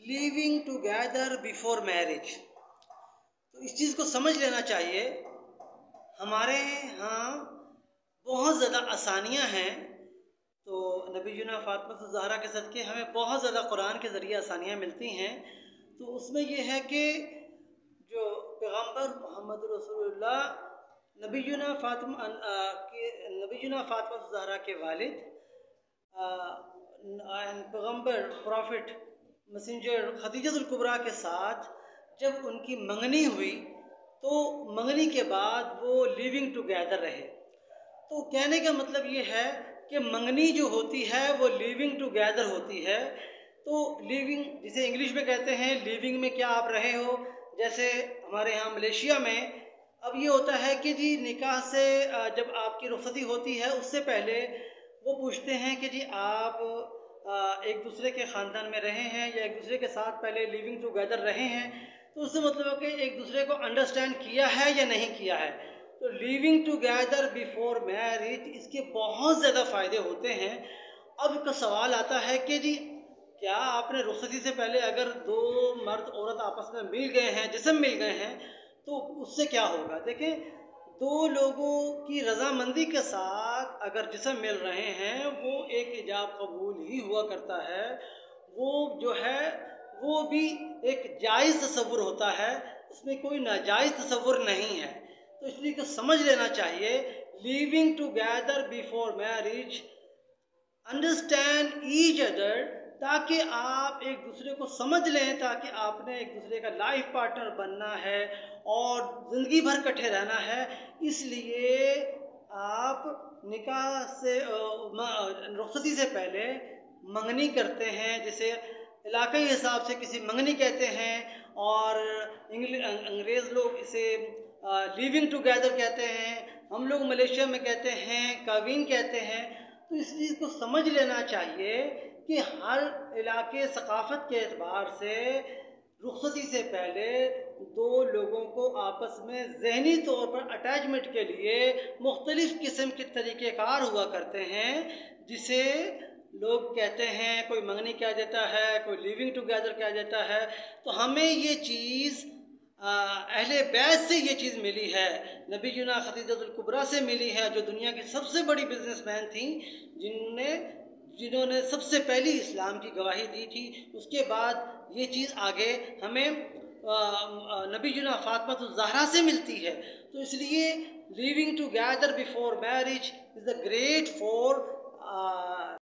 Living together before marriage. तो इस चीज़ को समझ लेना चाहिए। हमारे यहाँ बहुत ज़्यादा आसानियाँ हैं। तो नबीजुना फातिमा ज़हरा के सदक़े हमें बहुत ज़्यादा कुरान के ज़रिए आसानियाँ मिलती हैं। तो उसमें यह है कि जो पैगम्बर मोहम्मद रसूलुल्लाह नबीजुना फातिमा ज़हरा के वालिद पैगम्बर प्रॉफिट मैसेंजर खदीजतुल कुबरा के साथ जब उनकी मंगनी हुई तो मंगनी के बाद वो लिविंग टुगेदर रहे। तो कहने का मतलब ये है कि मंगनी जो होती है वो लिविंग टुगेदर होती है। तो लिविंग जिसे इंग्लिश में कहते हैं, लिविंग में क्या आप रहे हो। जैसे हमारे यहाँ मलेशिया में अब ये होता है कि जी निकाह से जब आपकी रुखसती होती है उससे पहले वो पूछते हैं कि जी आप एक दूसरे के ख़ानदान में रहे हैं या एक दूसरे के साथ पहले लिविंग टुगेदर रहे हैं। तो उससे मतलब है कि एक दूसरे को अंडरस्टैंड किया है या नहीं किया है। तो लिविंग टुगेदर बिफोर मैरिज इसके बहुत ज़्यादा फ़ायदे होते हैं। अब का सवाल आता है कि जी क्या आपने रुखसती से पहले अगर दो मर्द औरत आपस में मिल गए हैं, जिस्म मिल गए हैं, तो उससे क्या होगा। देखें, दो लोगों की रजामंदी के साथ अगर जिस्म मिल रहे हैं वो एक इजाब कबूल ही हुआ करता है। वो जो है वो भी एक जायज़ तसव्वुर होता है, उसमें कोई नाजायज़ तसव्वुर नहीं है। तो इसलिए को समझ लेना चाहिए living together before marriage, understand each other, ताकि आप एक दूसरे को समझ लें, ताकि आपने एक दूसरे का लाइफ पार्टनर बनना है और ज़िंदगी भर इकट्ठे रहना है। इसलिए आप निकाह से रुखसती से पहले मंगनी करते हैं, जिसे इलाक़ाई हिसाब से किसी मंगनी कहते हैं और अंग्रेज़ लोग इसे लिविंग टुगेदर कहते हैं। हम लोग मलेशिया में कहते हैं कावीन कहते हैं। तो इस चीज़ को समझ लेना चाहिए कि हर इलाके सकाफ़त के एतबार से रुखसती से पहले दो लोगों को आपस में ज़हनी तौर पर अटैचमेंट के लिए मुख्तलिफ़ किस्म के तरीक़ेकार हुआ करते हैं, जिसे लोग कहते हैं, कोई मंगनी कह देता है, कोई लिविंग टुगेदर कह देता है। तो हमें ये चीज़ अहले बैत से ये चीज़ मिली है, नबीजुना खदीजतुल कुबरा से मिली है, जो दुनिया की सबसे बड़ी बिजनेसमैन थी, जिन्होंने सबसे पहली इस्लाम की गवाही दी थी। उसके बाद ये चीज़ आगे हमें नबीजुना फातिमा ज़हरा से मिलती है। तो इसलिए living together before marriage is the great for